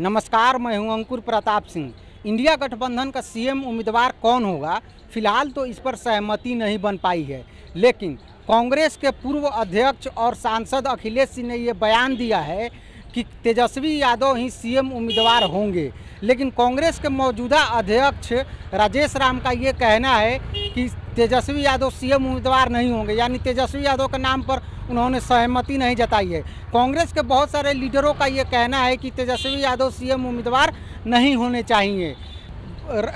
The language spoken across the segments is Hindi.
नमस्कार, मैं हूं अंकुर प्रताप सिंह। इंडिया गठबंधन का सीएम उम्मीदवार कौन होगा, फिलहाल तो इस पर सहमति नहीं बन पाई है। लेकिन कांग्रेस के पूर्व अध्यक्ष और सांसद अखिलेश सिंह ने ये बयान दिया है कि तेजस्वी यादव ही सीएम उम्मीदवार होंगे। लेकिन कांग्रेस के मौजूदा अध्यक्ष राजेश राम का ये कहना है कि तेजस्वी यादव सीएम उम्मीदवार नहीं होंगे, यानी तेजस्वी यादव के नाम पर उन्होंने सहमति नहीं जताई है। कांग्रेस के बहुत सारे लीडरों का ये कहना है कि तेजस्वी यादव सीएम उम्मीदवार नहीं होने चाहिए।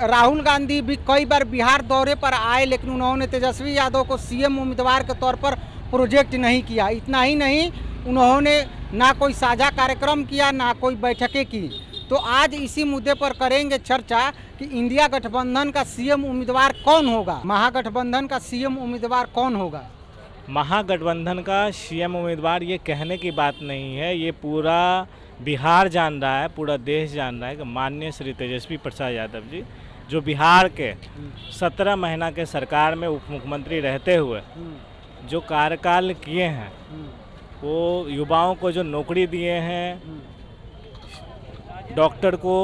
राहुल गांधी भी कई बार बिहार दौरे पर आए, लेकिन उन्होंने तेजस्वी यादव को सीएम उम्मीदवार के तौर पर प्रोजेक्ट नहीं किया। इतना ही नहीं, उन्होंने ना कोई साझा कार्यक्रम किया, ना कोई बैठकें की। तो आज इसी मुद्दे पर करेंगे चर्चा कि इंडिया गठबंधन का सीएम उम्मीदवार कौन होगा, महागठबंधन का सीएम उम्मीदवार कौन होगा। महागठबंधन का सीएम उम्मीदवार ये कहने की बात नहीं है, ये पूरा बिहार जान रहा है, पूरा देश जान रहा है कि माननीय श्री तेजस्वी प्रसाद यादव जी जो बिहार के 17 महीना के सरकार में उप मुख्यमंत्री रहते हुए जो कार्यकाल किए हैं, वो युवाओं को जो नौकरी दिए हैं, डॉक्टर को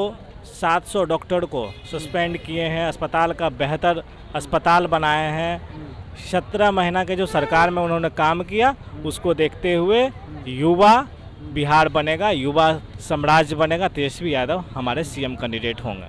700 डॉक्टर को सस्पेंड किए हैं, अस्पताल का बेहतर अस्पताल बनाए हैं। 17 महीना के जो सरकार में उन्होंने काम किया, उसको देखते हुए युवा बिहार बनेगा, युवा साम्राज्य बनेगा। तेजस्वी यादव हमारे सीएम कैंडिडेट होंगे।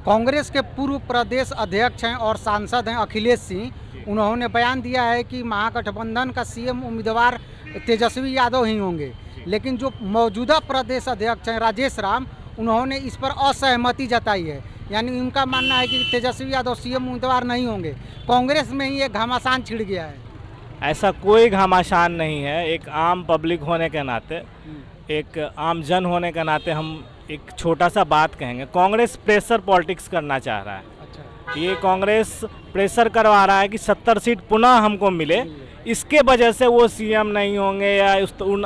कांग्रेस के पूर्व प्रदेश अध्यक्ष हैं और सांसद हैं अखिलेश सिंह। उन्होंने बयान दिया है कि महागठबंधन का सीएम उम्मीदवार तेजस्वी यादव ही होंगे। लेकिन जो मौजूदा प्रदेश अध्यक्ष हैं राजेश राम, उन्होंने इस पर असहमति जताई है। यानी उनका मानना है कि तेजस्वी यादव सीएम उम्मीदवार नहीं होंगे। कांग्रेस में ही एक घमासान छिड़ गया है। ऐसा कोई घमासान नहीं है। एक आम पब्लिक होने के नाते, एक आम जन होने के नाते हम एक छोटा सा बात कहेंगे। कांग्रेस प्रेशर पॉलिटिक्स करना चाह रहा है। अच्छा। ये कांग्रेस प्रेशर करवा रहा है कि 70 सीट पुनः हमको मिले, इसके वजह से वो सीएम नहीं होंगे या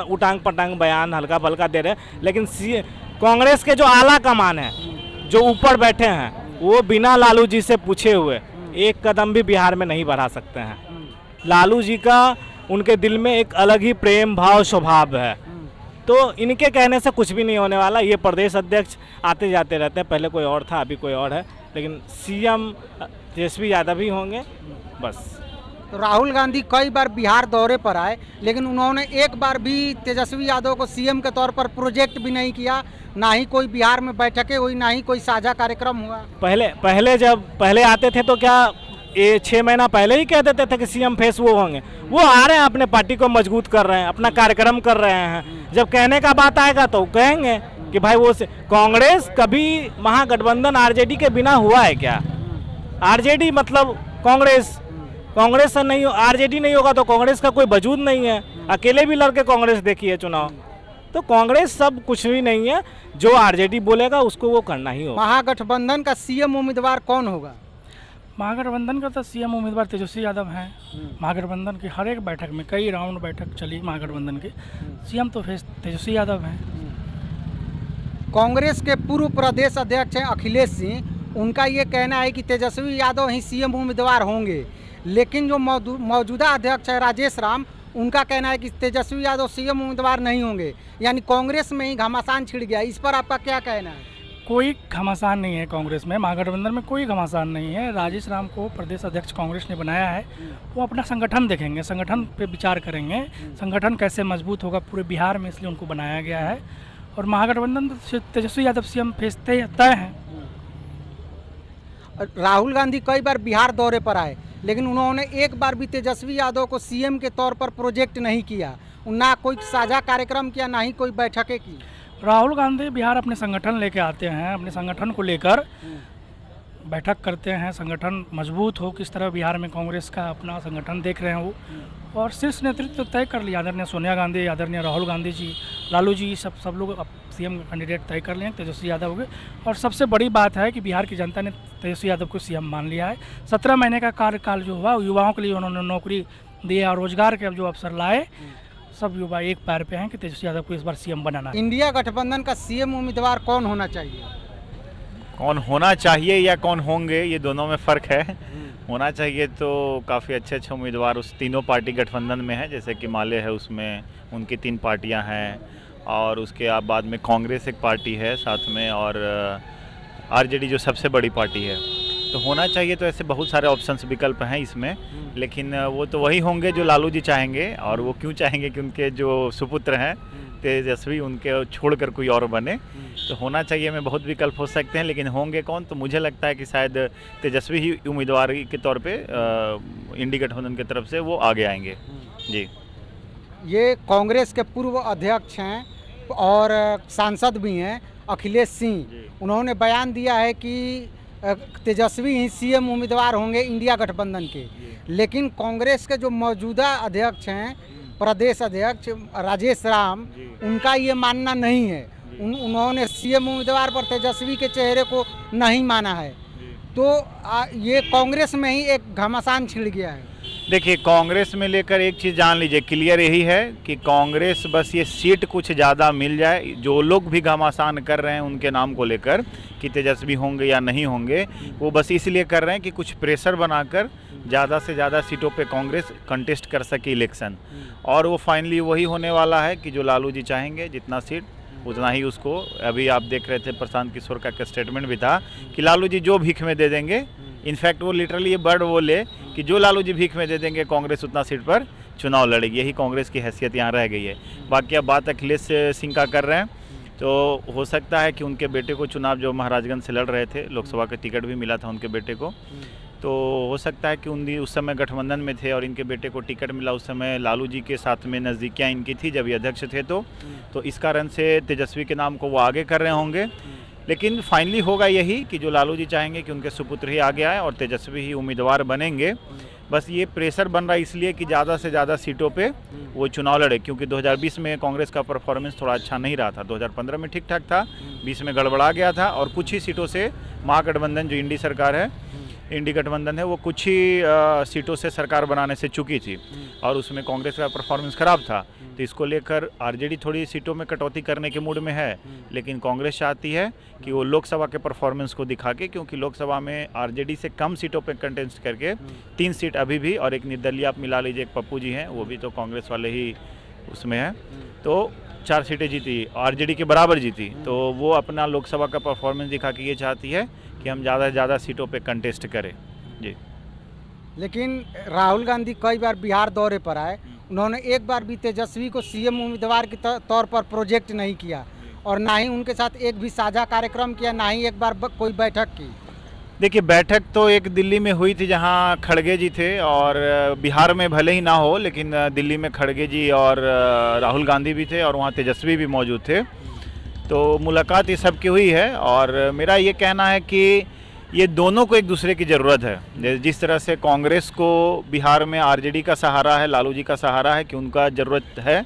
उटांग पटांग बयान हल्का फल्का दे रहे हैं। लेकिन कांग्रेस के जो आला कमान है, जो ऊपर बैठे हैं, वो बिना लालू जी से पूछे हुए एक कदम भी बिहार में नहीं बढ़ा सकते हैं। लालू जी का उनके दिल में एक अलग ही प्रेम भाव स्वभाव है, तो इनके कहने से कुछ भी नहीं होने वाला। ये प्रदेश अध्यक्ष आते जाते रहते हैं, पहले कोई और था, अभी कोई और है, लेकिन सीएम तेजस्वी यादव ही होंगे बस। तो राहुल गांधी कई बार बिहार दौरे पर आए, लेकिन उन्होंने एक बार भी तेजस्वी यादव को सीएम के तौर पर प्रोजेक्ट भी नहीं किया, ना ही कोई बिहार में बैठकें हुई, ना ही कोई साझा कार्यक्रम हुआ। पहले आते थे तो क्या ये 6 महीना पहले ही कह देते थे कि सीएम फेस वो होंगे। वो आ रहे हैं, अपने पार्टी को मजबूत कर रहे हैं, अपना कार्यक्रम कर रहे हैं। जब कहने का बात आएगा तो कहेंगे कि भाई वो कांग्रेस कभी महागठबंधन आरजेडी के बिना हुआ है क्या? आरजेडी मतलब कांग्रेस से नहीं, आरजेडी नहीं होगा तो कांग्रेस का कोई वजूद नहीं है। अकेले भी लड़के कांग्रेस देखी है चुनाव, तो कांग्रेस सब कुछ भी नहीं है। जो आरजेडी बोलेगा उसको वो करना ही होगा। महागठबंधन का सीएम उम्मीदवार कौन होगा? महागठबंधन का तो सीएम उम्मीदवार तेजस्वी यादव हैं। महागठबंधन की हर एक बैठक में कई राउंड बैठक चली महागठबंधन की, सीएम तो तेजस्वी यादव हैं। कांग्रेस के पूर्व प्रदेश अध्यक्ष हैं अखिलेश सिंह, उनका ये कहना है कि तेजस्वी यादव ही सीएम उम्मीदवार होंगे। लेकिन जो मौजूदा अध्यक्ष है राजेश राम, उनका कहना है कि तेजस्वी यादव सीएम उम्मीदवार नहीं होंगे। यानी कांग्रेस में ही घमासान छिड़ गया। इस पर आपका क्या कहना है? कोई घमासान नहीं है कांग्रेस में, महागठबंधन में कोई घमासान नहीं है। राजेश राम को प्रदेश अध्यक्ष कांग्रेस ने बनाया है, वो अपना संगठन देखेंगे, संगठन पे विचार करेंगे, संगठन कैसे मजबूत होगा पूरे बिहार में, इसलिए उनको बनाया गया है। और महागठबंधन तेजस्वी यादव सीएम फेस तय है। राहुल गांधी कई बार बिहार दौरे पर आए, लेकिन उन्होंने एक बार भी तेजस्वी यादव को सीएम के तौर पर प्रोजेक्ट नहीं किया, ना कोई साझा कार्यक्रम किया, ना ही कोई बैठकें की। राहुल गांधी बिहार अपने संगठन लेके आते हैं, अपने संगठन को लेकर बैठक करते हैं, संगठन मजबूत हो किस तरह बिहार में कांग्रेस का अपना संगठन देख रहे हैं वो। और शीर्ष नेतृत्व तय कर लिया, आदरणीय सोनिया गांधी, आदरणीय राहुल गांधी जी, लालू जी, सब लोग अब सीएम कैंडिडेट तय कर लिए तेजस्वी यादव के। और सबसे बड़ी बात है कि बिहार की जनता ने तेजस्वी यादव को सीएम मान लिया है। 17 महीने का कार्यकाल जो हुआ, युवाओं के लिए उन्होंने नौकरी दिया और रोजगार के जो अवसर लाए, सब युवा एक पैर पे हैं कि तेजस्वी यादव को इस बार सीएम बनाना। इंडिया गठबंधन का सीएम उम्मीदवार कौन होना चाहिए? कौन होना चाहिए या कौन होंगे, ये दोनों में फ़र्क है। होना चाहिए तो काफ़ी अच्छे उम्मीदवार उस तीनों पार्टी गठबंधन में हैं, जैसे कि माले है, उसमें उनकी 3 पार्टियां हैं। और उसके बाद में कांग्रेस एक पार्टी है साथ में, और आरजेडी जो सबसे बड़ी पार्टी है। तो होना चाहिए, तो ऐसे बहुत सारे ऑप्शंस विकल्प हैं इसमें, लेकिन वो तो वही होंगे जो लालू जी चाहेंगे। और वो क्यों चाहेंगे कि उनके जो सुपुत्र हैं तेजस्वी, उनके छोड़कर कोई और बने। तो होना चाहिए में बहुत विकल्प हो सकते हैं, लेकिन होंगे कौन, तो मुझे लगता है कि शायद तेजस्वी ही उम्मीदवार के तौर पे इंडी गठबंधन की तरफ से वो आगे आएंगे। जी, ये कांग्रेस के पूर्व अध्यक्ष हैं और सांसद भी हैं अखिलेश सिंह। उन्होंने बयान दिया है कि तेजस्वी ही सीएम उम्मीदवार होंगे इंडिया गठबंधन के। लेकिन कांग्रेस के जो मौजूदा अध्यक्ष हैं, प्रदेश अध्यक्ष राजेश राम, उनका ये मानना नहीं है। उन्होंने सीएम उम्मीदवार पर तेजस्वी के चेहरे को नहीं माना है। तो ये कांग्रेस में ही एक घमासान छिड़ गया है। देखिए, कांग्रेस में लेकर एक चीज़ जान लीजिए, क्लियर यही है कि कांग्रेस बस ये सीट कुछ ज़्यादा मिल जाए। जो लोग भी घमासान कर रहे हैं उनके नाम को लेकर कि तेजस्वी होंगे या नहीं होंगे, वो बस इसलिए कर रहे हैं कि कुछ प्रेशर बनाकर ज़्यादा से ज़्यादा सीटों पे कांग्रेस कंटेस्ट कर सके इलेक्शन। और वो फाइनली वही होने वाला है कि जो लालू जी चाहेंगे, जितना सीट उतना ही उसको। अभी आप देख रहे थे प्रशांत किशोर का स्टेटमेंट भी था कि लालू जी जो भीख में दे देंगे, इनफैक्ट वो लिटरली ये वर्ड बोले कि जो लालू जी भीख में दे देंगे कांग्रेस उतना सीट पर चुनाव लड़ेगी। यही कांग्रेस की हैसियत यहाँ रह गई है। बाकी अब बात अखिलेश सिंह का कर रहे हैं, तो हो सकता है कि उनके बेटे को चुनाव, जो महाराजगंज से लड़ रहे थे, लोकसभा का टिकट भी मिला था उनके बेटे को, तो हो सकता है कि उस समय गठबंधन में थे और इनके बेटे को टिकट मिला। उस समय लालू जी के साथ में नज़दीकियाँ इनकी थी जब ये अध्यक्ष थे, तो इस कारण से तेजस्वी के नाम को वो आगे कर रहे होंगे। लेकिन फाइनली होगा यही कि जो लालू जी चाहेंगे कि उनके सुपुत्र ही आगे आए और तेजस्वी ही उम्मीदवार बनेंगे। बस ये प्रेशर बन रहा है इसलिए कि ज़्यादा से ज़्यादा सीटों पे वो चुनाव लड़े, क्योंकि 2020 में कांग्रेस का परफॉर्मेंस थोड़ा अच्छा नहीं रहा था। 2015 में ठीक ठाक था, 20 में गड़बड़ा गया था, और कुछ ही सीटों से महागठबंधन जो इंडी सरकार है, इंडी गठबंधन है, वो कुछ ही सीटों से सरकार बनाने से चुकी थी और उसमें कांग्रेस का परफॉर्मेंस खराब था। तो इसको लेकर आरजेडी थोड़ी सीटों में कटौती करने के मूड में है, लेकिन कांग्रेस चाहती है कि वो लोकसभा के परफॉर्मेंस को दिखा के, क्योंकि लोकसभा में आरजेडी से कम सीटों पर कंटेस्ट करके 3 सीट अभी भी, और एक निर्दलीय आप मिला लीजिए, एक पप्पू जी हैं, वो भी तो कांग्रेस वाले ही उसमें हैं, तो 4 सीटें जीती, आरजेडी के बराबर जीती। तो वो अपना लोकसभा का परफॉर्मेंस दिखा के ये चाहती है कि हम ज़्यादा से ज़्यादा सीटों पे कंटेस्ट करें। जी, लेकिन राहुल गांधी कई बार बिहार दौरे पर आए, उन्होंने एक बार भी तेजस्वी को सीएम उम्मीदवार के तौर पर प्रोजेक्ट नहीं किया और ना ही उनके साथ एक भी साझा कार्यक्रम किया, ना ही एक बार कोई बैठक की। देखिए, बैठक तो एक दिल्ली में हुई थी जहां खड़गे जी थे, और बिहार में भले ही ना हो, लेकिन दिल्ली में खड़गे जी और राहुल गांधी भी थे और वहां तेजस्वी भी मौजूद थे। तो मुलाकात ये सब की हुई है, और मेरा ये कहना है कि ये दोनों को एक दूसरे की ज़रूरत है। जिस तरह से कांग्रेस को बिहार में आरजेडी का सहारा है, लालू जी का सहारा है कि उनका ज़रूरत है,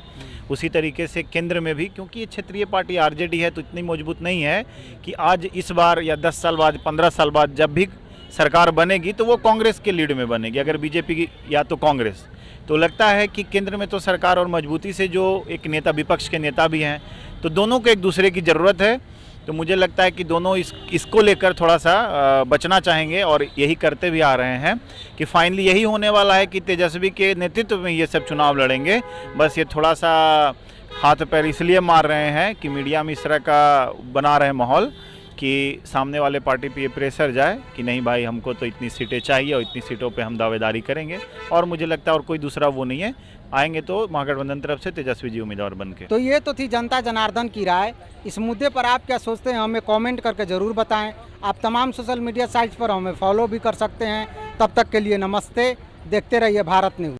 उसी तरीके से केंद्र में भी, क्योंकि ये क्षेत्रीय पार्टी आरजेडी है तो इतनी मजबूत नहीं है कि आज इस बार या 10 साल बाद, 15 साल बाद जब भी सरकार बनेगी तो वो कांग्रेस के लीड में बनेगी, अगर बीजेपी की या तो कांग्रेस। तो लगता है कि केंद्र में तो सरकार और मजबूती से जो एक नेता, विपक्ष के नेता भी हैं, तो दोनों को एक दूसरे की ज़रूरत है। तो मुझे लगता है कि दोनों इसको लेकर थोड़ा सा बचना चाहेंगे और यही करते भी आ रहे हैं कि फाइनली यही होने वाला है कि तेजस्वी के नेतृत्व में ये सब चुनाव लड़ेंगे। बस ये थोड़ा सा हाथ पैर इसलिए मार रहे हैं कि मीडिया में इस तरह का बना रहे माहौल कि सामने वाले पार्टी पे ये प्रेशर जाए कि नहीं भाई, हमको तो इतनी सीटें चाहिए और इतनी सीटों पे हम दावेदारी करेंगे। और मुझे लगता है और कोई दूसरा वो नहीं है, आएंगे तो महागठबंधन तरफ से तेजस्वी जी उम्मीदवार बन के। तो ये तो थी जनता जनार्दन की राय। इस मुद्दे पर आप क्या सोचते हैं, हमें कमेंट करके ज़रूर बताएं। आप तमाम सोशल मीडिया साइट्स पर हमें फॉलो भी कर सकते हैं। तब तक के लिए नमस्ते, देखते रहिए भारत न्यूज़।